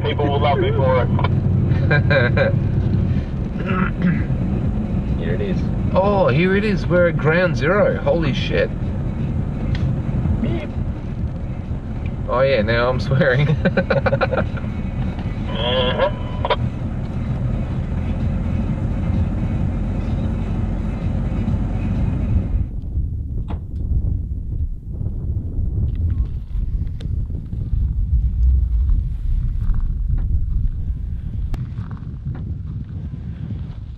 People will love me for it. Here it is. Oh, here it is. We're at ground zero. Holy shit. Beep. Oh yeah, now I'm swearing.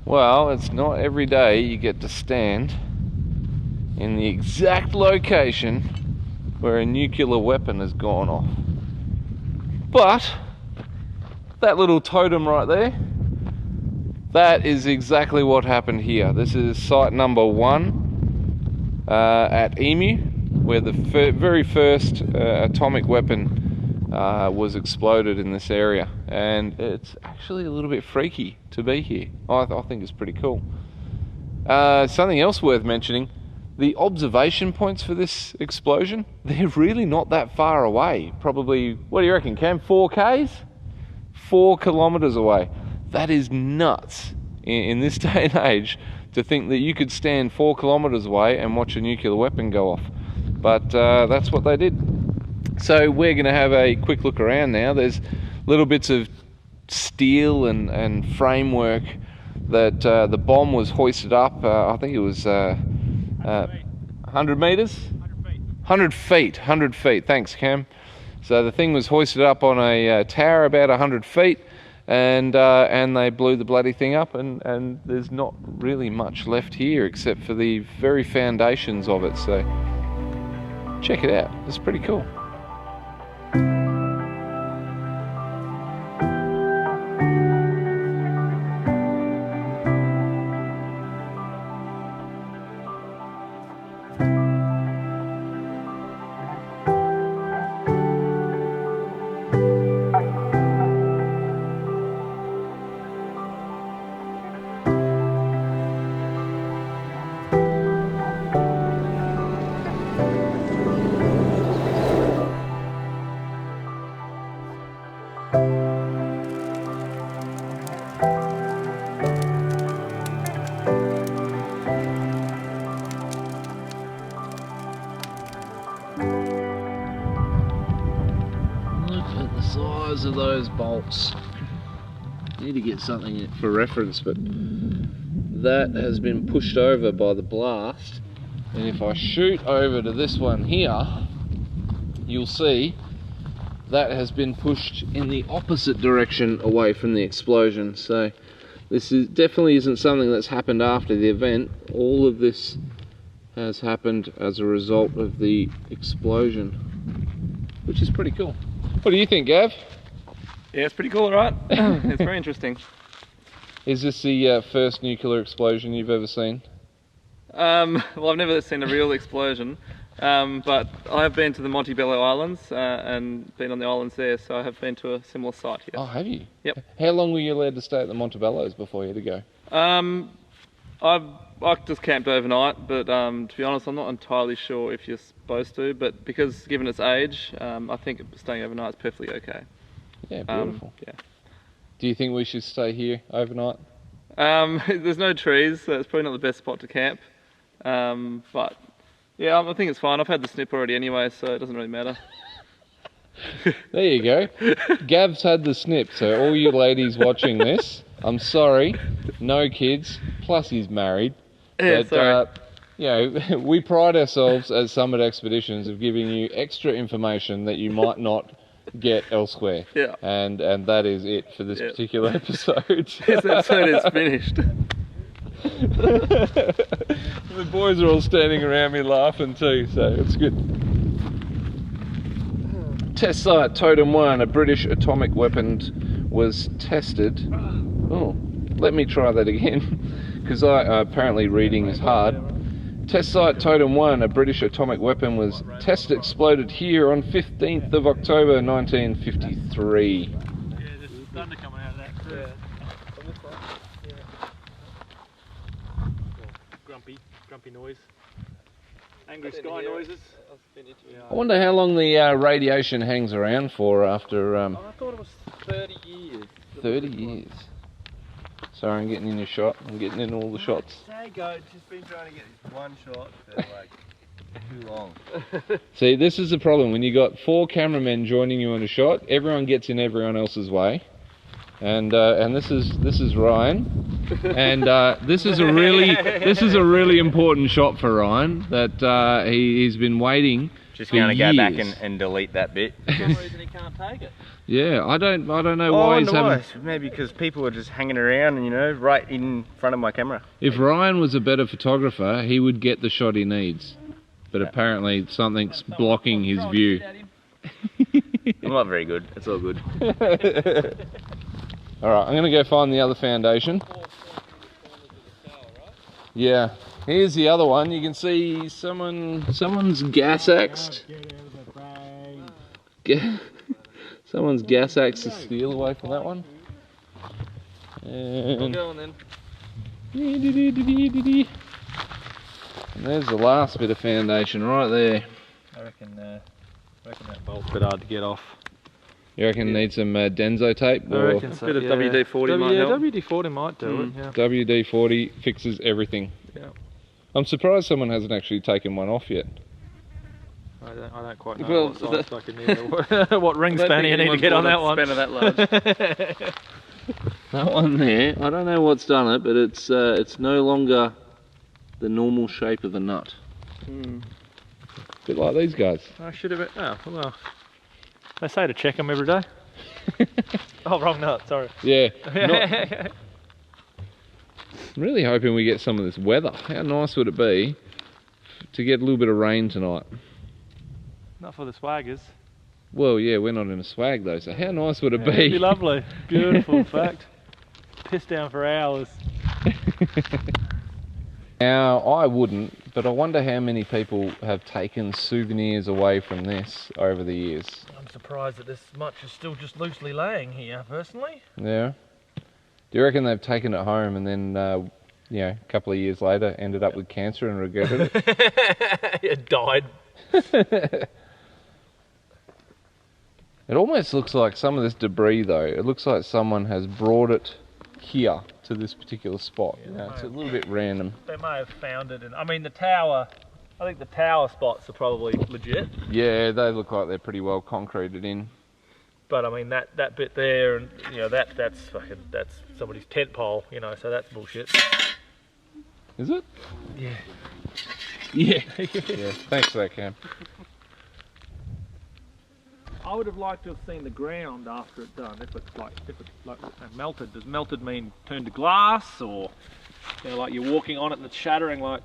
Well, it's not every day you get to stand in the exact location where a nuclear weapon has gone off. But that little totem right there, that is exactly what happened here. This is site number 1 at Emu, where the very first atomic weapon was exploded in this area, and it's actually a little bit freaky to be here. I think it's pretty cool. Something else worth mentioning, the observation points for this explosion, they're really not that far away. Probably, what do you reckon, Cam? 4 Ks? 4 kilometers away. That is nuts in this day and age to think that you could stand 4 kilometers away and watch a nuclear weapon go off. But that's what they did. So we're going to have a quick look around now. There's little bits of steel and framework that the bomb was hoisted up. I think it was 100 meters? 100 feet. 100 feet. Thanks, Cam. So the thing was hoisted up on a tower about 100 feet, and they blew the bloody thing up, and there's not really much left here except for the very foundations of it. So check it out. It's pretty cool. Of those bolts. Need to get something for reference, but that has been pushed over by the blast, and if I shoot over to this one here, you'll see that has been pushed in the opposite direction away from the explosion. So this definitely isn't something that's happened after the event. All of this has happened as a result of the explosion, which is pretty cool. What do you think, Gav? Yeah, it's pretty cool, right? It's very interesting. Is this the first nuclear explosion you've ever seen? Well, I've never seen a real explosion, but I have been to the Montebello Islands and been on the islands there, so I have been to a similar site here. Oh, have you? Yep. How long were you allowed to stay at the Montebellos before you had to go? I just camped overnight, but to be honest, I'm not entirely sure if you're supposed to, but because given its age, I think staying overnight is perfectly okay. Yeah, beautiful. Yeah. Do you think we should stay here overnight? There's no trees, so it's probably not the best spot to camp. But yeah, I think it's fine. I've had the snip already anyway, so it doesn't really matter. There you go. Gav's had the snip, so all you ladies watching this, I'm sorry, no kids, plus he's married. Yeah, but, sorry. you know, we pride ourselves as Summit Expeditions of giving you extra information that you might not get elsewhere. Yeah. And that is it for this particular episode. This episode is finished. The boys are all standing around me laughing too, so it's good. Test site Totem 1, a British atomic weapon was tested. Oh, let me try that again, because apparently reading is hard. Test site Totem 1, a British atomic weapon was tested, exploded here on 15th of October 1953. Yeah, there's thunder coming out of that too. Grumpy noise. Angry sky noises. I wonder how long the radiation hangs around for after I thought it was 30 years. 30 years. Sorry, I'm getting in your shot. I'm getting in all the shots. Sago's just been trying to get this one shot for like too long. See, this is the problem. When you got 4 cameramen joining you in a shot, everyone gets in everyone else's way. And this is Ryan, and this is a really important shot for Ryan that he's been waiting. Just for going to go years. back and delete that bit. For some reason he can't take it. Yeah, I don't know Oh, why he's having. Maybe because people are just hanging around, and you know, right in front of my camera. If Ryan was a better photographer, he would get the shot he needs. But apparently something's blocking his view. I'm not very good. It's all good. Alright, I'm going to go find the other foundation. Yeah, here's the other one. You can see someone's gas axed. Someone's gas axed the steel away from that one. We'll And go on then. and there's the last bit of foundation right there. I reckon that bolt's a bit hard to get off. You reckon it needs some Denso tape? I Or reckon so. bit of WD-40 might help. WD-40 might do it, yeah. WD-40 fixes everything. Yeah. I'm surprised someone hasn't actually taken one off yet. I don't quite know Well, what size fucking what ring span you need to get on that one. Spanner that large. That one there, I don't know what's done it, but it's no longer the normal shape of the nut. Bit like these guys. I should have. Oh well. They say to check them every day. Oh, wrong nut. Sorry. Yeah. I'm really hoping we get some of this weather. How nice would it be to get a little bit of rain tonight? Not for the swaggers. Well, yeah, we're not in a swag though, so how nice would it It'd be? be lovely. Beautiful, in fact. Piss down for hours. Now, I wouldn't, but I wonder how many people have taken souvenirs away from this over the years. I'm surprised that this much is still just loosely laying here, personally. Yeah. Do you reckon they've taken it home and then, you know, a couple of years later ended up with cancer and regretted it? It died. It almost looks like some of this debris though, it looks like someone has brought it here to this particular spot. You know, it's a little bit random. They may have found it, and I mean the tower. I think the tower spots are probably legit. Yeah, they look like they're pretty well concreted in. But I mean that bit there, and you know that's somebody's tent pole, you know, so that's bullshit. Is it? Yeah. Yeah. Yeah. Thanks for that, Cam. I would have liked to have seen the ground after it's done. If it's like melted. Does melted mean turned to glass, or you know, like you're walking on it and it's shattering, like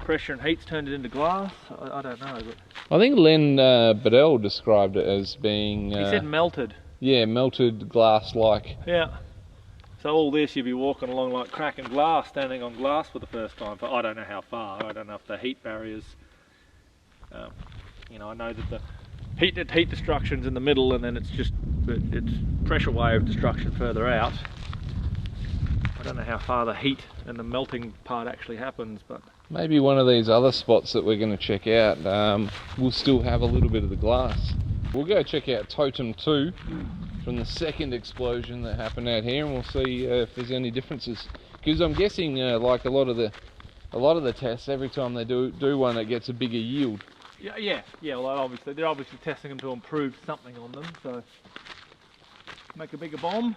pressure and heat's turned it into glass? I don't know. But I think Len Bedell described it as being... he said melted. Yeah, melted glass-like. Yeah. So all this, you'd be walking along like cracking glass, standing on glass for the first time. But I don't know how far. I don't know if the heat barriers. You know, I know that the heat destruction's in the middle, and then it's pressure wave destruction further out. I don't know how far the heat and the melting part actually happens, but Maybe one of these other spots that we're going to check out will still have a little bit of the glass. We'll go check out Totem 2 from the second explosion that happened out here, and we'll see if there's any differences. Because I'm guessing, like a lot of the tests, every time they do one, it gets a bigger yield. yeah. Well, they're obviously testing them to improve something on them. So make a bigger bomb.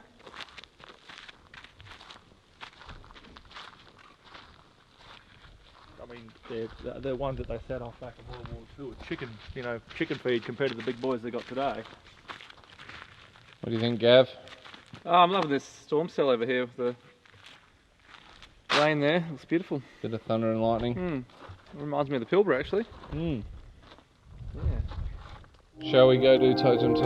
I mean, they're ones that they set off back in World War II. Chicken feed compared to the big boys they got today. What do you think, Gav? Oh, I'm loving this storm cell over here with the rain there. Looks beautiful. Bit of thunder and lightning. Reminds me of the Pilbara, actually. Yeah. Shall we go do Totem 2?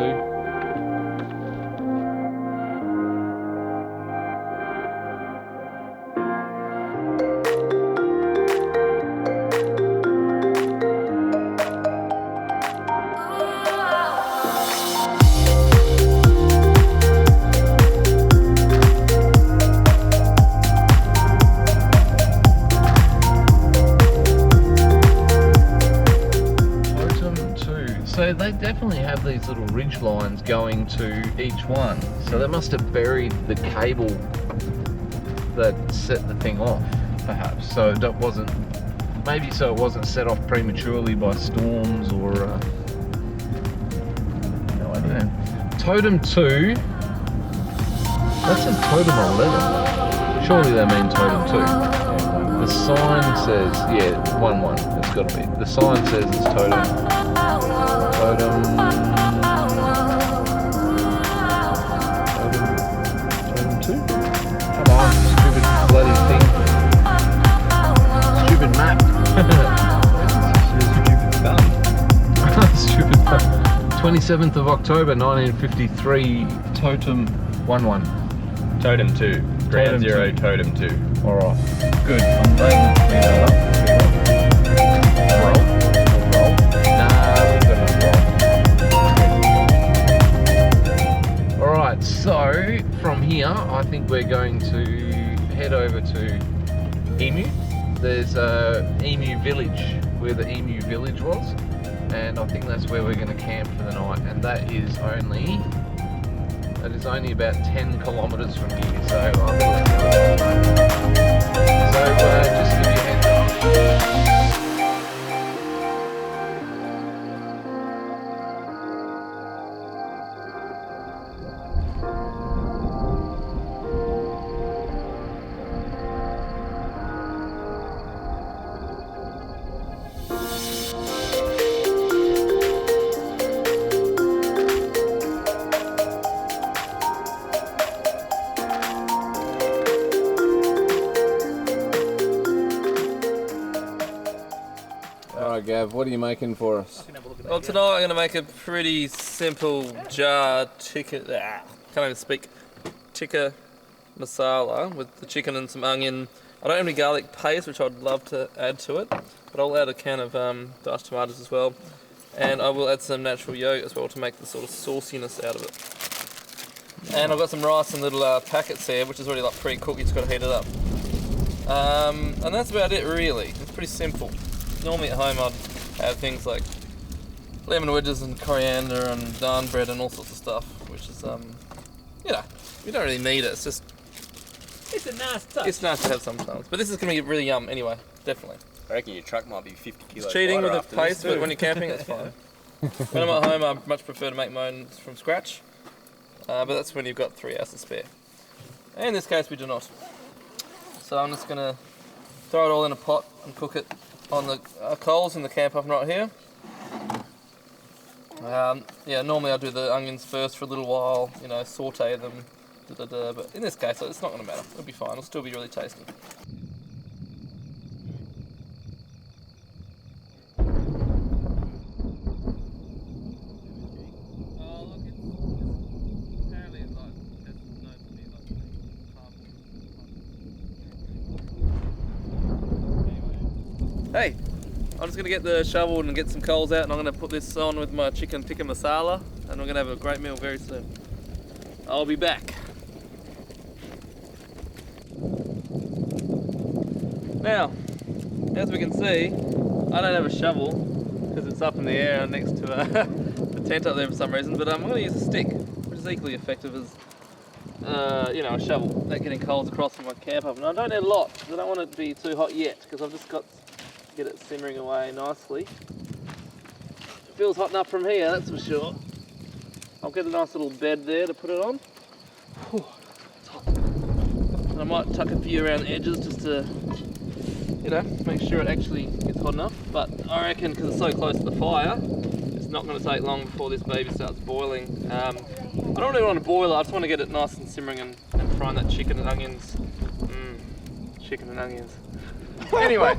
these little ridge lines going to each one. So they must have buried the cable that set the thing off, perhaps. So that wasn't, maybe so it wasn't set off prematurely by storms or no idea. Totem 2, that says totem 11. Surely they mean totem 2. The sign says, yeah, 1-1, it's got to be. The sign says it's totem 2? Come on, stupid bloody thing. Stupid map. Stupid thumb. 27th of October 1953, totem 1-1. Totem 2. Ground zero, totem 2. Alright, good. I'm laying the tomato up. Roll. Nah, we've got enough roll. Alright, so from here, I think we're going to head over to Emu. There's a Emu village, where the Emu village was. And I think that's where we're going to camp for the night. And that is only about 10 kilometres from here, so I'm going to let the other guys know. So just give you a heads up. Gav, what are you making for us? Well, tonight I'm going to make a pretty simple jar tikka, can't even speak, tikka masala with the chicken and some onion. I don't have any garlic paste, which I'd love to add to it, but I'll add a can of diced tomatoes as well. And I will add some natural yogurt as well to make the sort of sauciness out of it. And I've got some rice in little packets here, which is already like pre-cooked, you just got to heat it up. And that's about it really, it's pretty simple. Normally at home I'd have things like lemon wedges and coriander and naan bread and all sorts of stuff, which is, you know, you don't really need it, it's just... It's a nice touch. It's nice to have sometimes, but this is going to be really yum anyway, definitely. I reckon your truck might be 50 kilos. It's cheating with the after paste, this but when you're camping it's fine. When I'm at home I much prefer to make mine from scratch, but that's when you've got 3 hours to spare. In this case we do not. So I'm just going to throw it all in a pot and cook it on the coals in the camp oven right here. Yeah, normally I do the onions first for a little while, you know, saute them, but in this case it's not going to matter, it'll be fine, it'll still be really tasty. Hey, I'm just going to get the shovel and get some coals out, and I'm going to put this on with my chicken tikka masala, and we're going to have a great meal very soon. I'll be back. Now, as we can see, I don't have a shovel because it's up in the air next to the tent up there for some reason, but I'm going to use a stick, which is equally effective as you know, a shovel. Not getting coals across from my camp oven. I don't need a lot because I don't want it to be too hot yet, because I've just got get it simmering away nicely. It feels hot enough from here, that's for sure. I'll get a nice little bed there to put it on. Whew, it's hot. And I might tuck a few around the edges just to, you know, make sure it actually gets hot enough. But I reckon because it's so close to the fire, it's not going to take long before this baby starts boiling. I don't really want to boil it, I just want to get it nice and simmering and frying that chicken and onions. Chicken and onions. Anyway.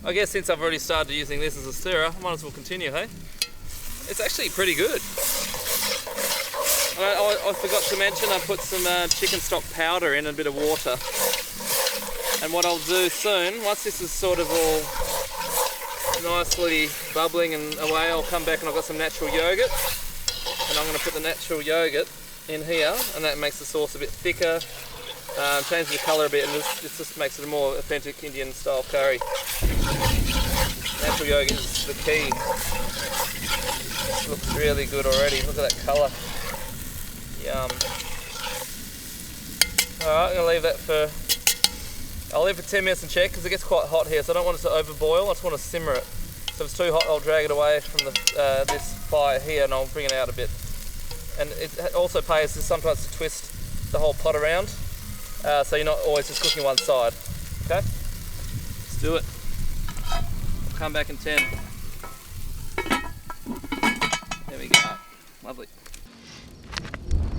I guess since I've already started using this as a stirrer, I might as well continue, hey? It's actually pretty good. I forgot to mention I put some chicken stock powder in and a bit of water. And what I'll do soon, once this is sort of all nicely bubbling and away, I'll come back and I've got some natural yogurt. And I'm going to put the natural yogurt in here, and that makes the sauce a bit thicker, changes the colour a bit, and it just makes it a more authentic Indian style curry. Natural yogurt is the key. It looks really good already, look at that colour. Yum. Alright, I'm going to leave that for... I'll leave it for 10 minutes and check, because it gets quite hot here, so I don't want it to overboil, I just want to simmer it. So if it's too hot, I'll drag it away from the, this fire here and I'll bring it out a bit. And it also pays sometimes to twist the whole pot around, so you're not always just cooking one side. Okay? Let's do it. I'll come back in 10. There we go. Lovely.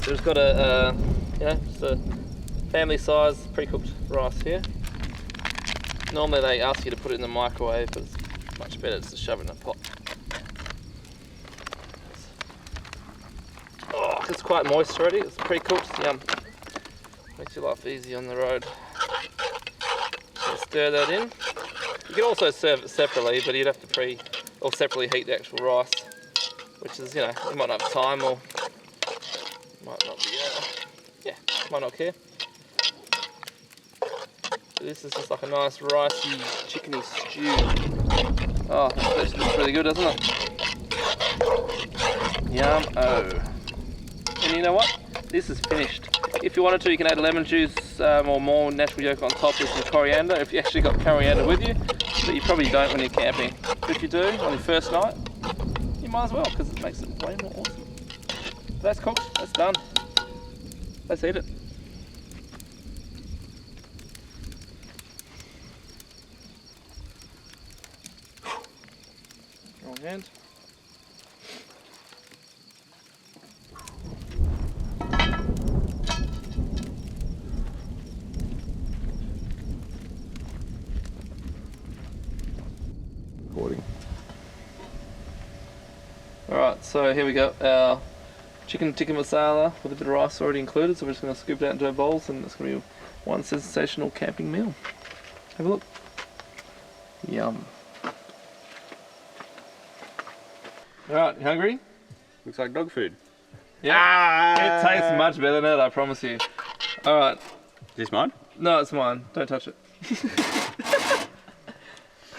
So we've got a, just a family size pre-cooked rice here. Normally they ask you to put it in the microwave, but it's much better just to shove it in a pot. Oh, it's quite moist already. It's pre-cooked. Yum. Makes your life easy on the road. So stir that in. You can also serve it separately, but you'd have to separately heat the actual rice, which is, you might not have time or might not be, might not care. So this is just like a nice ricey, chickeny stew. Oh, this looks really good, doesn't it? Yum. Oh. And you know what? This is finished. If you wanted to, you can add lemon juice or more natural yolk on top with some coriander, if you actually got coriander with you, but you probably don't when you're camping. But if you do, on your first night, you might as well, because it makes it way more awesome. But that's cooked, that's done. Let's eat it. Wrong hand. Alright, so here we go, our chicken tikka masala with a bit of rice already included, so we're just going to scoop it out into our bowls and it's going to be one sensational camping meal. Have a look. Yum. Alright, you hungry? Looks like dog food. Yeah. It tastes much better than that, I promise you. Alright. Is this mine? No, it's mine. Don't touch it.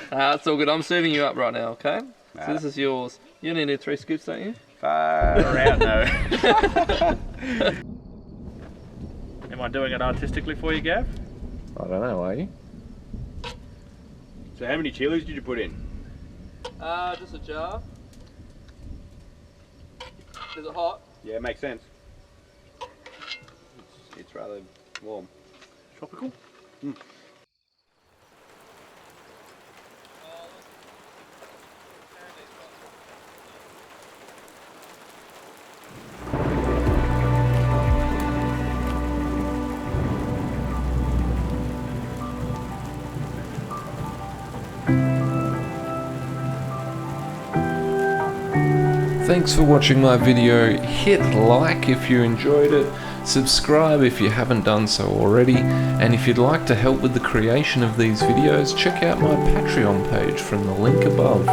It's all good. I'm serving you up right now, okay? So this is yours. You only need 3 scoops, don't you? Far out, no. Am I doing it artistically for you, Gav? I don't know, are you? So how many chilies did you put in? Just a jar. Is it hot? Yeah, it makes sense. It's rather warm. Tropical? Mm. Thanks for watching my video. Hit like if you enjoyed it, subscribe if you haven't done so already, and if you'd like to help with the creation of these videos, check out my Patreon page from the link above.